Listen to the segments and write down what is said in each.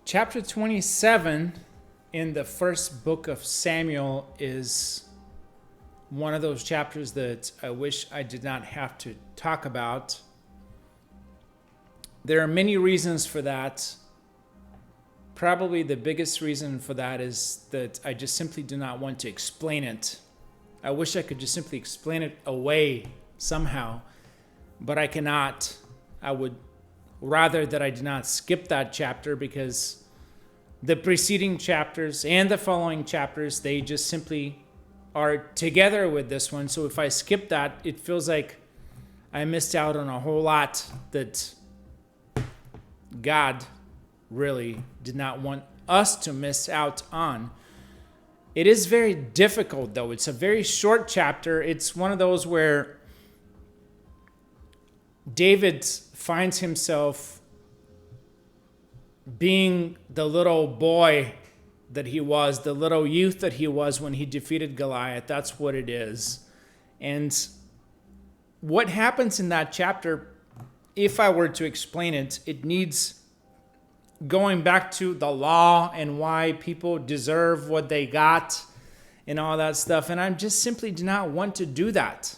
Chapter 27 in the first book of Samuel is one of those chapters that I wish I did not have to talk about. There are many reasons for that. Probably the biggest reason for that is that I just simply do not want to explain it. I wish I could just simply explain it away somehow, but I cannot. I would rather that I did not skip that chapter, because the preceding chapters and the following chapters, they just simply are together with this one. So if I skip that, it feels like I missed out on a whole lot that God really did not want us to miss out on. It is very difficult, though. It's a very short chapter. It's one of those where David finds himself being the little boy that he was, the little youth that he was when he defeated Goliath. That's what it is. And what happens in that chapter, if I were to explain it, it needs going back to the law and why people deserve what they got and all that stuff. And I just simply do not want to do that.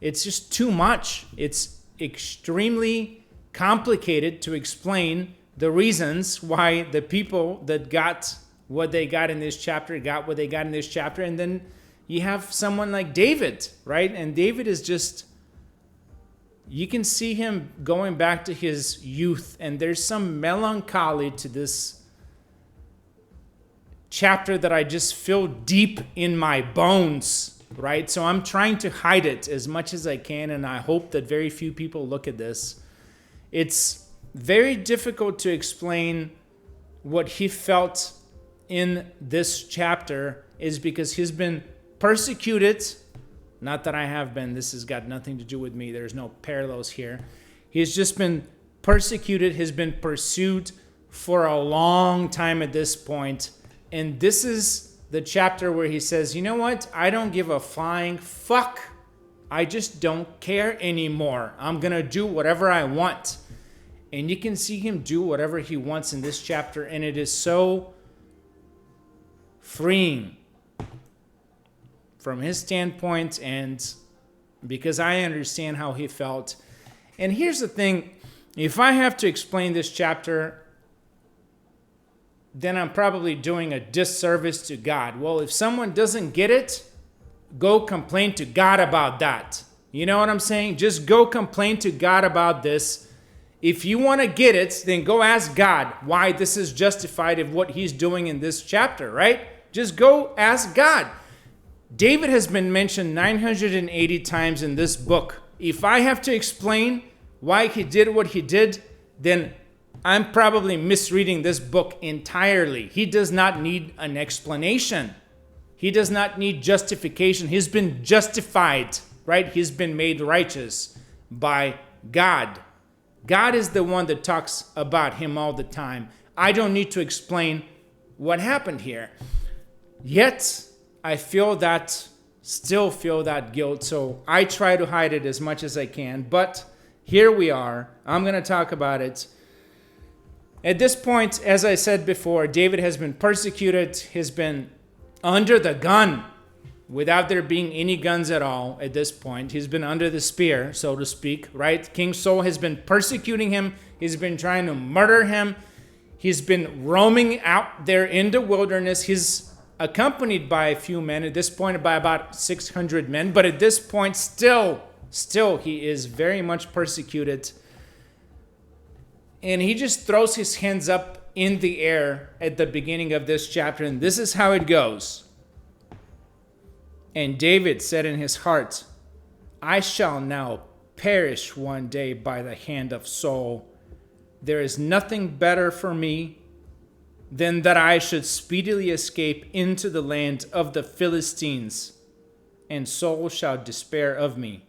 It's just too much. It's extremely complicated to explain the reasons why the people that got what they got in this chapter got what they got in this chapter. And then you have someone like David, right? And David is just, you can see him going back to his youth, and there's some melancholy to this chapter that I just feel deep in my bones, right? So I'm trying to hide it as much as I can, and I hope that very few people look at this. It's very difficult to explain what he felt in this chapter, is because he's been persecuted. Not that I have been. This has got nothing to do with me. There's no parallels here. He's just been persecuted. He's been pursued for a long time at this point. And this is the chapter where he says, you know what? I don't give a flying fuck. I just don't care anymore. I'm going to do whatever I want. And you can see him do whatever he wants in this chapter. And it is so freeing from his standpoint, and because I understand how he felt. And here's the thing. If I have to explain this chapter, then I'm probably doing a disservice to God. Well, if someone doesn't get it, go complain to God about that. You know what I'm saying? Just go complain to God about this. If you want to get it, then go ask God why this is justified of what he's doing in this chapter, right? Just go ask God. David has been mentioned 980 times in this book. If I have to explain why he did what he did, then I'm probably misreading this book entirely. He does not need an explanation. He does not need justification. He's been justified, right? He's been made righteous by God. God is the one that talks about him all the time. I don't need to explain what happened here. Yet, I still feel that guilt, so I try to hide it as much as I can. But here we are. I'm going to talk about it. At this point, as I said before, David has been persecuted. He's been under the gun without there being any guns at all at this point. He's been under the spear, so to speak, right? King Saul has been persecuting him. He's been trying to murder him. He's been roaming out there in the wilderness. He's accompanied by a few men, at this point by about 600 men, but at this point still he is very much persecuted. And he just throws his hands up in the air at the beginning of this chapter, and this is how it goes. And David said in his heart, I shall now perish one day by the hand of Saul. There is nothing better for me than that I should speedily escape into the land of the Philistines, and Saul shall despair of me.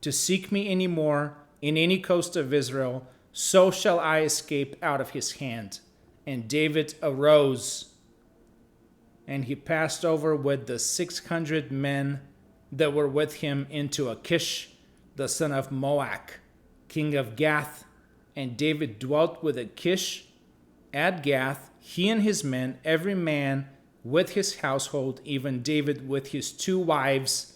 To seek me any more in any coast of Israel, so shall I escape out of his hand. And David arose, and he passed over with the 600 men that were with him into Achish, the son of Moach, king of Gath. And David dwelt with Achish at Gath, he and his men, every man with his household, even David with his 2 wives,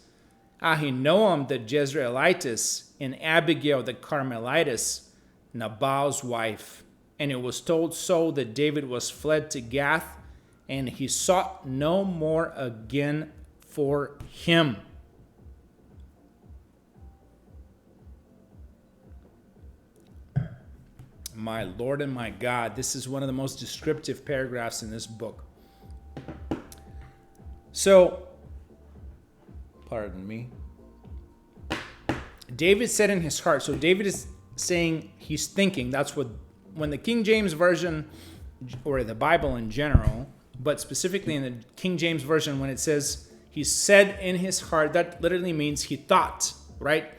Ahinoam the Jezreelitess, and Abigail the Carmelitess, Nabal's wife. And it was told Saul that David was fled to Gath, and he sought no more again for him. My Lord and my God, this is one of the most descriptive paragraphs in this book. So, pardon me. David said in his heart, so David is saying, he's thinking, that's what, when the King James Version, or the Bible in general, but specifically in the King James Version, when it says, he said in his heart, that literally means he thought, right?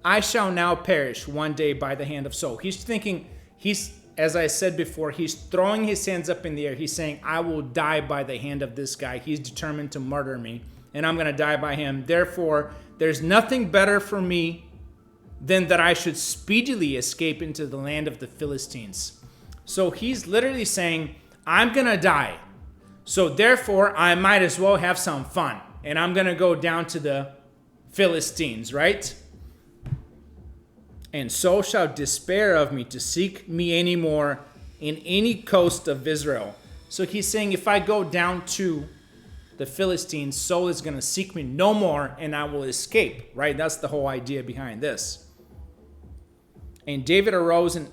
I shall now perish one day by the hand of Saul. He's thinking, as I said before, he's throwing his hands up in the air. He's saying, I will die by the hand of this guy. He's determined to murder me, and I'm going to die by him. Therefore, there's nothing better for me than that I should speedily escape into the land of the Philistines. So he's literally saying, I'm going to die. So therefore, I might as well have some fun. And I'm going to go down to the Philistines, right? And so shall despair of me to seek me any more in any coast of Israel. So he's saying, if I go down to the Philistines, Saul is going to seek me no more, and I will escape, right? That's the whole idea behind this. And David arose, and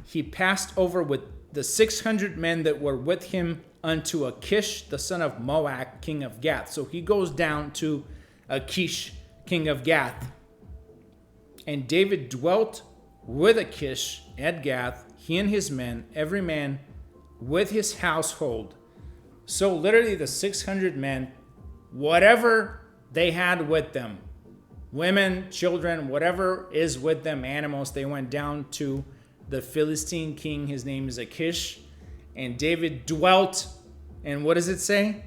he passed over with the 600 men that were with him unto Achish, the son of Moab, king of Gath. So he goes down to Achish, king of Gath. And David dwelt with Achish at Gath, he and his men, every man with his household. So literally the 600 men, whatever they had with them, women, children, whatever is with them, animals, they went down to the Philistine king. His name is Achish. And David dwelt, and what does it say?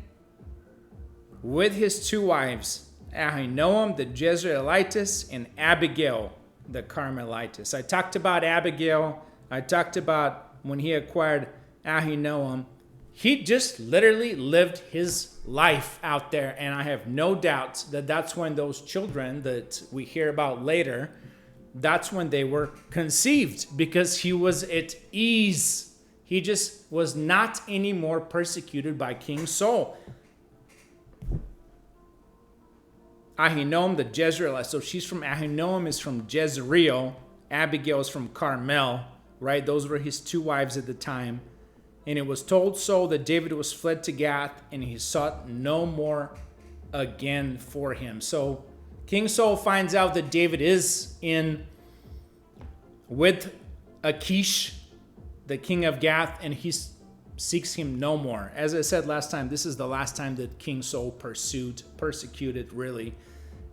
With his 2 wives, Ahinoam the Jezreelitess and Abigail the Carmelitess. I talked about Abigail. I talked about when he acquired Ahinoam. He just literally lived his life out there, and I have no doubt that that's when those children that we hear about later, that's when they were conceived, because he was at ease. He just was not anymore persecuted by King Saul. Ahinoam the Jezreelite. So she's from Ahinoam is from Jezreel. Abigail is from Carmel, right? Those were his 2 wives at the time. And it was told Saul that David was fled to Gath, and he sought no more again for him. So King Saul finds out that David is in with Achish, the king of Gath, and he seeks him no more. As I said last time, this is the last time that King Saul persecuted really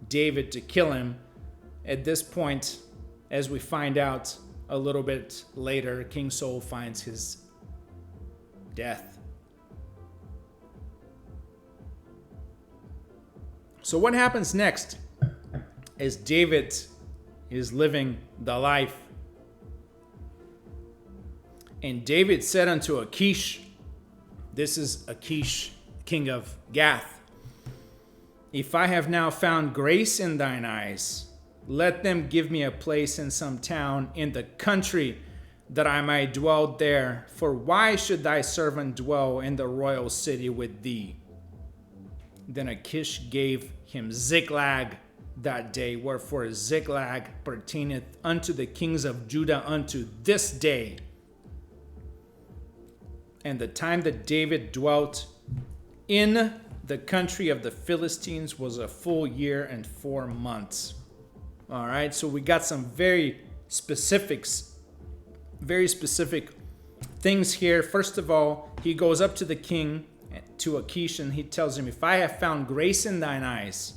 David to kill him. At this point, as we find out a little bit later, King Saul finds his death. So what happens next is David is living the life. And David said unto Achish, this is Achish, king of Gath, if I have now found grace in thine eyes, let them give me a place in some town in the country, that I might dwell there. For why should thy servant dwell in the royal city with thee? Then Achish gave him Ziklag that day, wherefore Ziklag pertaineth unto the kings of Judah unto this day. And the time that David dwelt in the country of the Philistines was a full year and 4 months. All right, so we got some very specific things here. First of all, he goes up to the king, to Achish, and he tells him, if I have found grace in thine eyes,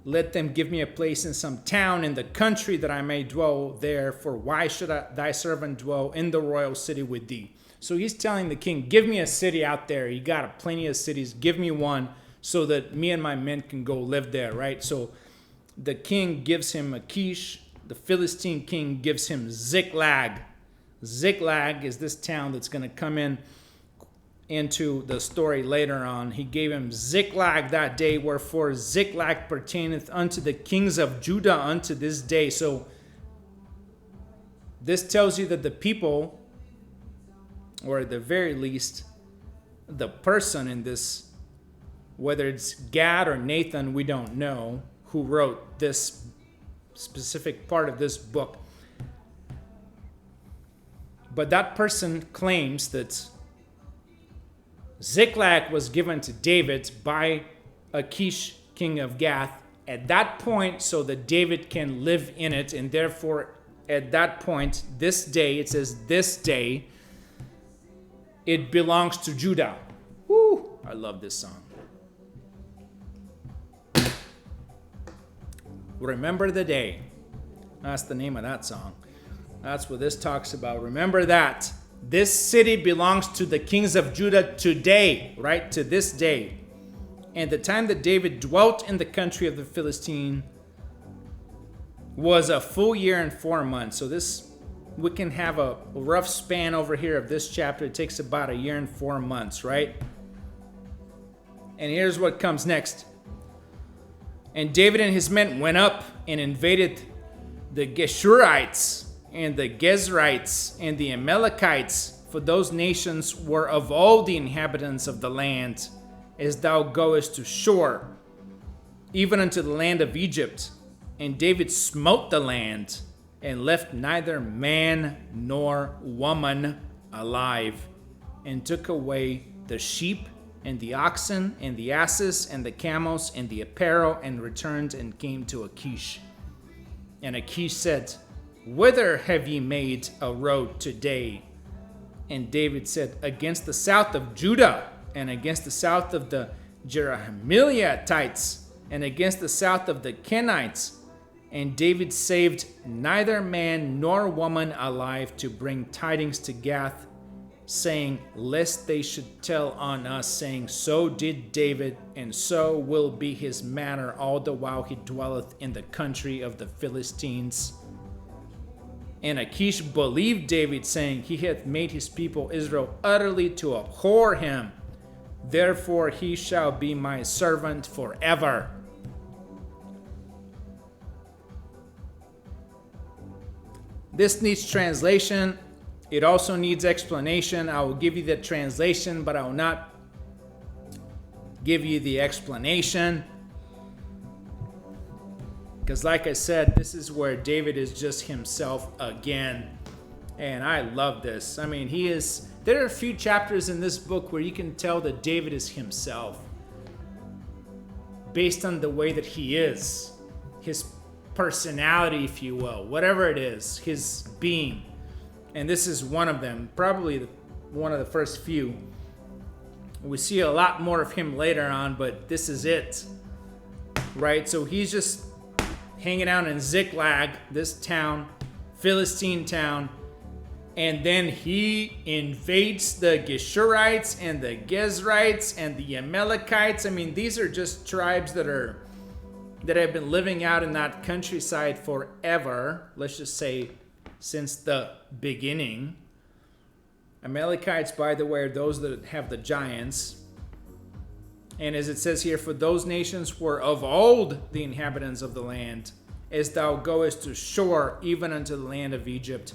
let them give me a place in some town in the country, that I may dwell there. For why should thy servant dwell in the royal city with thee? So he's telling the king, give me a city out there. You got plenty of cities. Give me one so that me and my men can go live there, right? So the king gives him Achish. The Philistine king gives him Ziklag. Ziklag is this town that's going to come into the story later on. He gave him Ziklag that day, wherefore Ziklag pertaineth unto the kings of Judah unto this day. So this tells you that the people, or at the very least, the person in this, whether it's Gad or Nathan, we don't know, who wrote this specific part of this book. But that person claims that Ziklag was given to David by Achish, king of Gath, at that point, so that David can live in it. And therefore, at that point, this day, it says this day, it belongs to Judah. Woo! I love this song. Remember the day. That's the name of that song. That's what this talks about. Remember that. This city belongs to the kings of Judah today, right? To this day. And the time that David dwelt in the country of the Philistine was a full year and 4 months. So this, we can have a rough span over here of this chapter. It takes about a year and 4 months, right? And here's what comes next. And David and his men went up and invaded the Geshurites and the Gezrites and the Amalekites, for those nations were of all the inhabitants of the land, as thou goest to Shur, even unto the land of Egypt. And David smote the land, and left neither man nor woman alive, and took away the sheep and the oxen and the asses and the camels and the apparel, and returned and came to Achish. And Achish said, Whither have ye made a road today? And David said, Against the south of Judah, and against the south of the Jerahmeelites, and against the south of the Kenites. And David saved neither man nor woman alive, to bring tidings to Gath, saying, Lest they should tell on us, saying, So did David, and so will be his manner all the while he dwelleth in the country of the Philistines. And Achish believed David, saying, He hath made his people Israel utterly to abhor him. Therefore he shall be my servant forever. This needs translation. It also needs explanation. I will give you the translation, but I will not give you the explanation. Because like I said, this is where David is just himself again. And I love this. I mean, there are a few chapters in this book where you can tell that David is himself, based on the way that he is, his personality, if you will, whatever it is, his being. And this is one of them, probably one of the first few. We see a lot more of him later on, but this is it, right? So he's just hanging out in Ziklag, this town, Philistine town, and then he invades the Geshurites and the Gezrites and the Amalekites. I mean, these are just tribes that have been living out in that countryside forever. Let's just say since the beginning. Amalekites, by the way, are those that have the giants. And as it says here, for those nations were of old the inhabitants of the land, as thou goest to Shur, even unto the land of Egypt.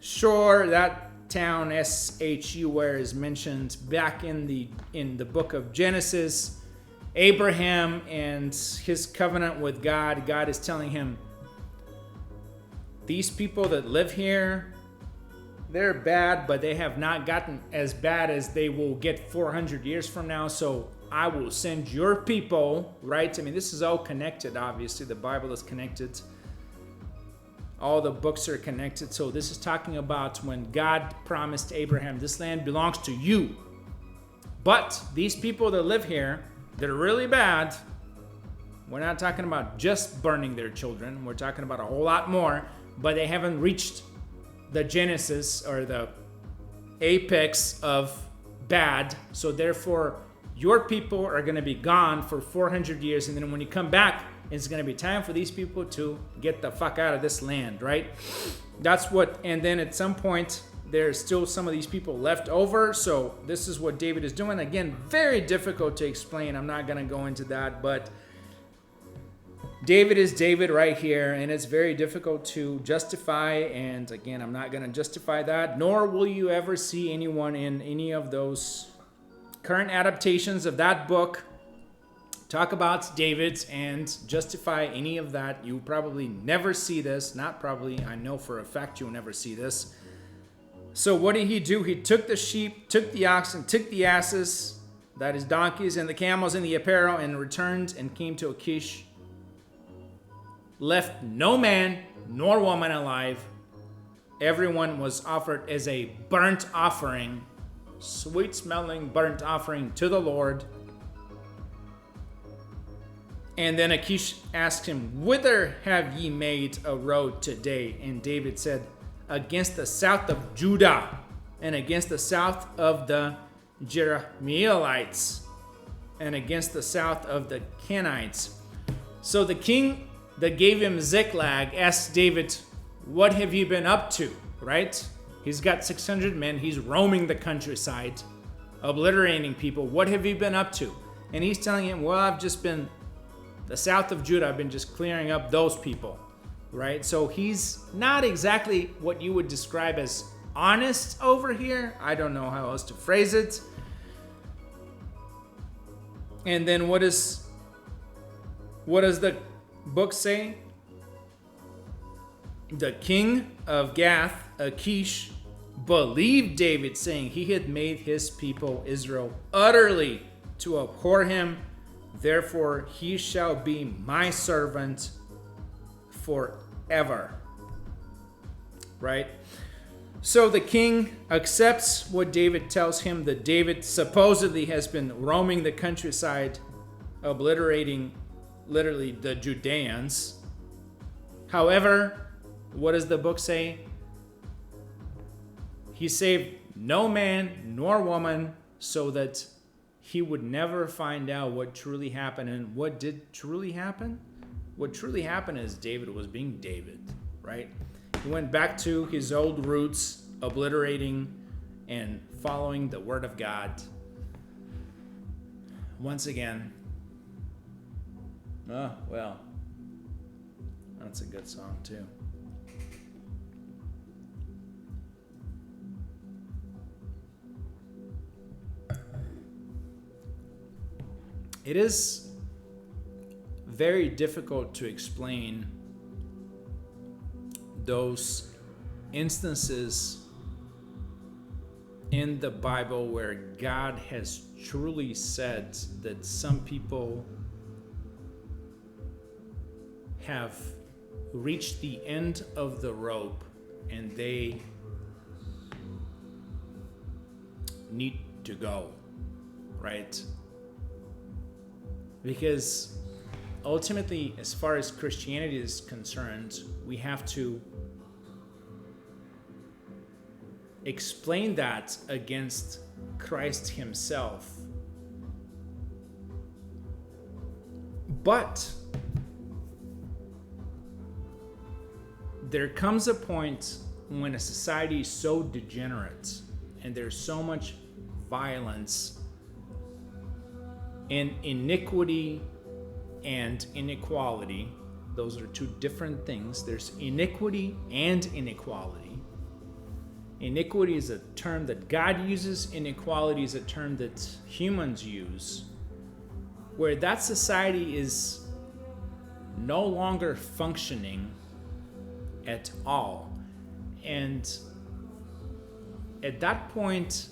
Shur, that town, Shur, is mentioned back in the book of Genesis. Abraham and his covenant with God. God is telling him, these people that live here, they're bad, but they have not gotten as bad as they will get 400 years from now. So I will send your people, right? I mean, this is all connected, obviously. The Bible is connected. All the books are connected. So this is talking about when God promised Abraham, this land belongs to you. But these people that live here, they're really bad. We're not talking about just burning their children. We're talking about a whole lot more. But they haven't reached the genesis or the apex of bad. So therefore, your people are going to be gone for 400 years. And then when you come back, It's going to be time for these people to get the fuck out of this land, right? That's what, and then at some point, there's still some of these people left over. So this is what David is doing. Again, very difficult to explain. I'm not going to go into that, but David is David right here, and it's very difficult to justify. And again, I'm not going to justify that, nor will you ever see anyone in any of those current adaptations of that book talk about David and justify any of that. You probably never see this. Not probably. I know for a fact you'll never see this. So what did he do? He took the sheep, took the oxen, took the asses, that is donkeys, and the camels and the apparel, and returned and came to Achish. Left no man nor woman alive. Everyone was offered as a burnt offering, sweet-smelling burnt offering to the Lord. And then Achish asked him, "Whither have ye made a road today?" And David said, "Against the south of Judah, and against the south of the Jerahmeelites, and against the south of the Kenites." So the king that gave him Ziklag asked David, "What have you been up to?" Right? He's got 600 men. He's roaming the countryside, obliterating people. "What have you been up to?" And he's telling him, "Well, I've just been the south of Judah. I've been just clearing up those people." Right? So he's not exactly what you would describe as honest over here. I don't know how else to phrase it. And then what does the book say? The king of Gath, Achish, believed David, saying he had made his people Israel utterly to abhor him. Therefore he shall be my servant forever. Right? So the king accepts what David tells him, that David supposedly has been roaming the countryside, obliterating literally the Judeans. However, what does the book say? He saved no man nor woman, so that he would never find out what truly happened. And what did truly happen? What truly happened is David was being David, right? He went back to his old roots, obliterating and following the word of God. Once again, oh, well, that's a good song too. It is very difficult to explain those instances in the Bible where God has truly said that some people have reached the end of the rope and they need to go, right? Because ultimately, as far as Christianity is concerned, we have to explain that against Christ himself. But there comes a point when a society is so degenerate and there's so much violence and iniquity and inequality. Those are two different things. There's iniquity and inequality. Iniquity is a term that God uses. Inequality is a term that humans use. Where that society is no longer functioning at all. And at that point,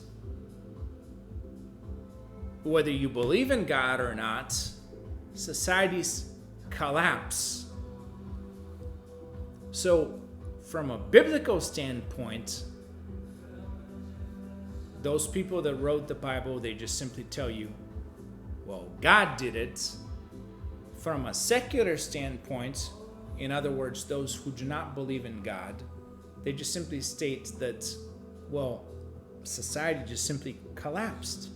whether you believe in God or not, societies collapse. So, from a biblical standpoint, those people that wrote the Bible, they just simply tell you, well, God did it. From a secular standpoint, in other words, those who do not believe in God, they just simply state that, well, society just simply collapsed.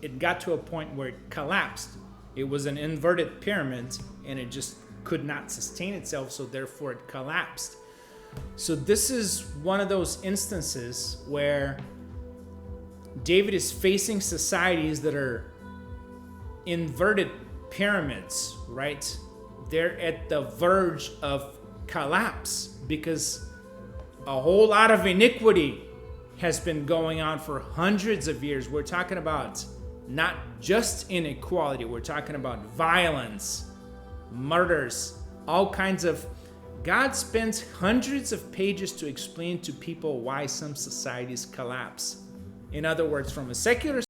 It got to a point where it collapsed. It was an inverted pyramid, and it just could not sustain itself, so therefore it collapsed. So this is one of those instances where David is facing societies that are inverted pyramids, right? They're at the verge of collapse because a whole lot of iniquity has been going on for hundreds of years. We're talking about not just inequality, we're talking about violence, murders, all kinds of. God spends hundreds of pages to explain to people why some societies collapse. In other words, from a secular